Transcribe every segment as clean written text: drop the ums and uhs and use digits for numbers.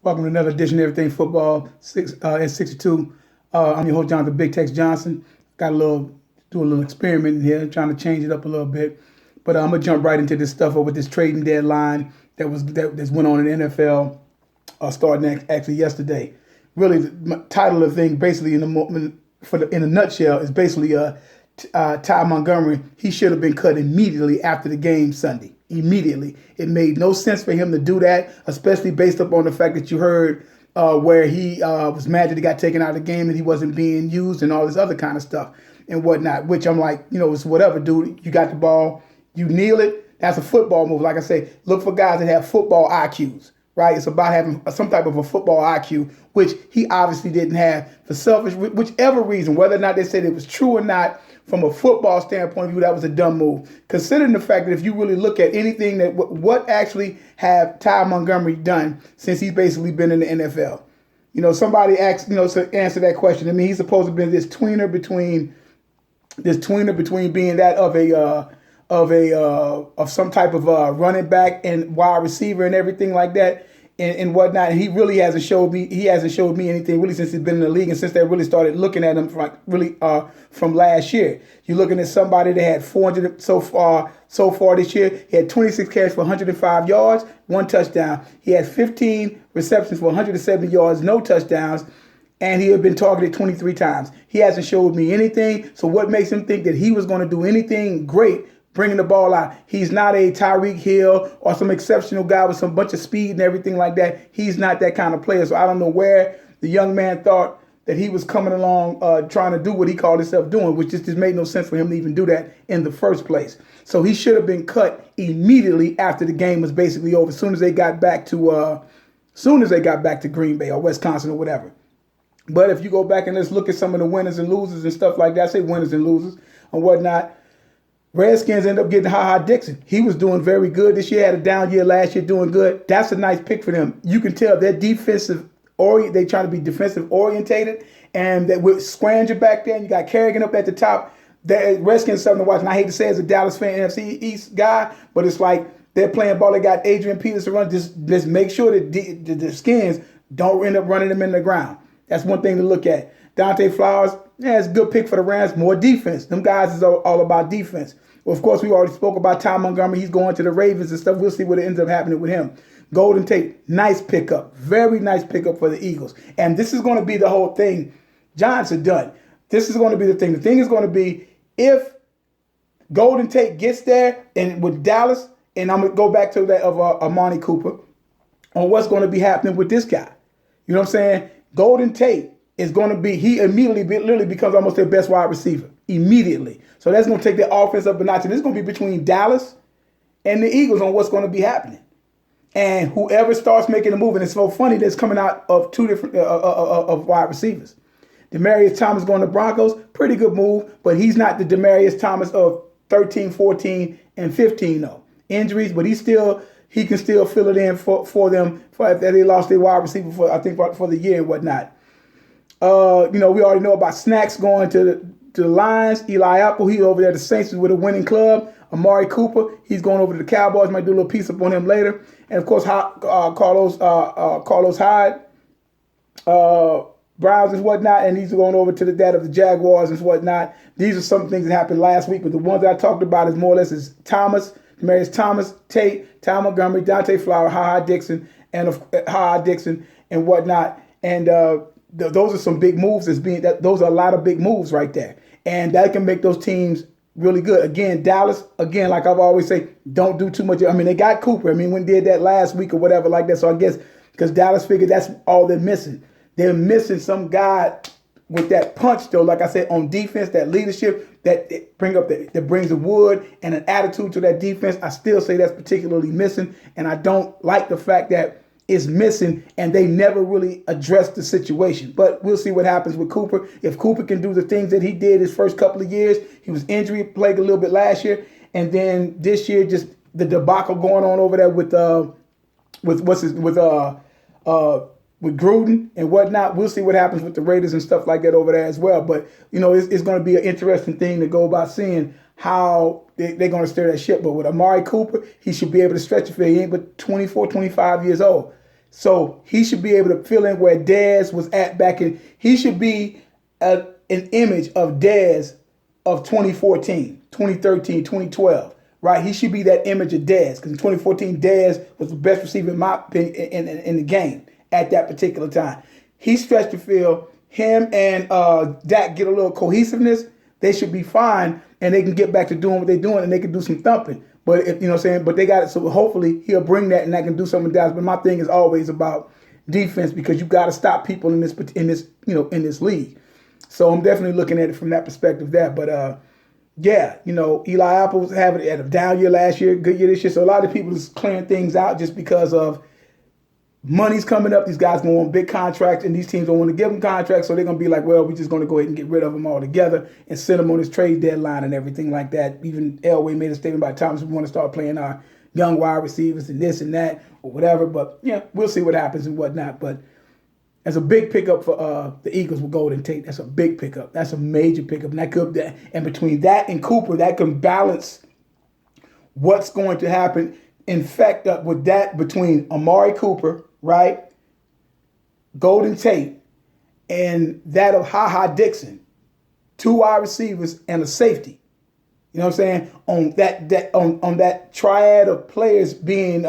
Welcome to another edition of Everything Football at 62. I'm your host, Jonathan Big Tex Johnson. Do a little experiment in here, trying to change it up a little bit. But I'm gonna jump right into this stuff over this trading deadline that went on in the NFL starting actually yesterday. Really, the title of the thing, basically in a nutshell, is basically Ty Montgomery. He should have been cut immediately after the game Sunday. Immediately. It made no sense for him to do that, especially based upon the fact that you heard where he was mad that he got taken out of the game and he wasn't being used and all this other kind of stuff and whatnot, which I'm like, it's whatever, dude. You got the ball, you kneel it. That's a football move. Like I say, look for guys that have football IQs, right? It's about having some type of a football IQ, which he obviously didn't have for whichever reason, whether or not they said it was true or not. From a football standpoint of view, that was a dumb move. Considering the fact that if you really look at anything that what actually have Ty Montgomery done since he's basically been in the NFL, somebody asked, to answer that question. I mean, he's supposed to be this tweener between being that of some type of running back and wide receiver and everything like that. And whatnot, and he really hasn't showed me. He hasn't showed me anything really since he's been in the league, and since they really started looking at him from last year. You're looking at somebody that had 400 so far this year. He had 26 carries for 105 yards, 1 touchdown. He had 15 receptions for 170 yards, no touchdowns, and he had been targeted 23 times. He hasn't showed me anything. So what makes him think that he was going to do anything great? Bringing the ball out. He's not a Tyreek Hill or some exceptional guy with some bunch of speed and everything like that. He's not that kind of player. So I don't know where the young man thought that he was coming along trying to do what he called himself doing, which just made no sense for him to even do that in the first place. So he should have been cut immediately after the game was basically over, as soon as they got back to Green Bay or Wisconsin or whatever. But if you go back and let's look at some of the winners and losers and stuff like that, I say winners and losers and whatnot. Redskins end up getting hHave Dixon. He was doing very good this year. Had a down year last year, doing good. That's a nice pick for them. You can tell they're they trying to be defensive orientated, and that with Scranger back there, and you got Kerrigan up at the top. The Redskins something to watch. And I hate to say as a Dallas fan, NFC East guy, but it's like they're playing ball. They got Adrian Peterson run. Just make sure that the Skins don't end up running them in the ground. That's one thing to look at. Dante Flowers, it's a good pick for the Rams. More defense. Them guys is all about defense. Well, of course, we already spoke about Ty Montgomery. He's going to the Ravens and stuff. We'll see what ends up happening with him. Golden Tate, nice pickup. Very nice pickup for the Eagles. And this is going to be the whole thing. Giants are done. This is going to be the thing. The thing is going to be if Golden Tate gets there and with Dallas, and I'm going to go back to that of Amari Cooper, on what's going to be happening with this guy. You know what I'm saying? Golden Tate is going to be, he immediately literally becomes almost their best wide receiver. Immediately. So that's going to take their offense up a notch. And it's going to be between Dallas and the Eagles on what's going to be happening. And whoever starts making a move, and it's so funny that's coming out of two different of wide receivers. Demaryius Thomas going to Broncos, pretty good move, but he's not the Demaryius Thomas of 13, 14, and 15 though. Injuries, but he can still fill it in for them if they lost their wide receiver for the year and whatnot. We already know about Snacks going to the Lions. Eli Apple, he's over there. The Saints with a winning club. Amari Cooper, he's going over to the Cowboys. Might do a little piece up on him later. And of course, Carlos Hyde, Browns and whatnot, and he's going over to the dad of the Jaguars and whatnot. These are some things that happened last week, but the ones I talked about is more or less is Demaryius Thomas, Tate, Ty Montgomery, Dante Flower, hHave Dixon, and whatnot. And those are some big moves. Those are a lot of big moves right there, and that can make those teams really good. Again, Dallas. Again, like I've always say, don't do too much. I mean, they got Cooper. I mean, when they did that last week or whatever like that. So I guess because Dallas figured that's all they're missing. They're missing some guy with that punch, though. Like I said, on defense, that leadership that brings the wood and an attitude to that defense. I still say that's particularly missing, and I don't like the fact that is missing, and they never really addressed the situation. But we'll see what happens with Cooper. If Cooper can do the things that he did his first couple of years, he was injury plagued a little bit last year, and then this year just the debacle going on over there with Gruden and whatnot. We'll see what happens with the Raiders and stuff like that over there as well. But it's going to be an interesting thing to go about seeing how they're going to steer that ship. But with Amari Cooper, he should be able to stretch it for he ain't but 24, 25 years old. So he should be able to fill in where Dez was at back in. He should be an image of Dez of 2014, 2013, 2012, right? He should be that image of Dez because in 2014, Dez was the best receiver in my opinion in the game at that particular time. He stretched the field. Him and Dak get a little cohesiveness. They should be fine, and they can get back to doing what they're doing, and they can do some thumping. But if, you know what I'm saying, but they got it. So hopefully he'll bring that, and I can do something with Dallas. But my thing is always about defense because you got to stop people in this league. So I'm definitely looking at it from that perspective there. But yeah, Eli Apple was having a down year last year, good year this year. So a lot of people is clearing things out just because of money's coming up. These guys going to want big contracts, and these teams don't want to give them contracts, so they're going to be like, well, we're just going to go ahead and get rid of them altogether and send them on this trade deadline and everything like that. Even Elway made a statement about Thomas, we want to start playing our young wide receivers and this and that or whatever. But, yeah, we'll see what happens and whatnot. But that's a big pickup for the Eagles with Golden Tate. That's a big pickup. That's a major pickup. And between that and Cooper, that can balance what's going to happen. In fact, with that, between Amari Cooper, right, Golden Tate, and that of HaHa Dixon, 2 wide receivers and a safety. You know what I'm saying? On that triad of players being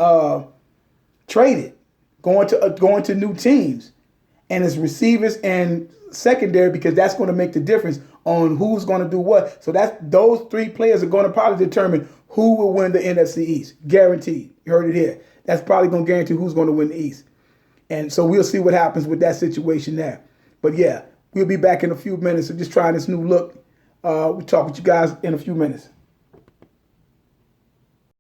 traded, going to new teams, and it's receivers and secondary because that's going to make the difference on who's going to do what. So those 3 players are going to probably determine who will win the NFC East. Guaranteed. You heard it here. That's probably going to guarantee who's going to win the East. And so we'll see what happens with that situation there. But yeah, we'll be back in a few minutes. So just trying this new look. We'll talk with you guys in a few minutes.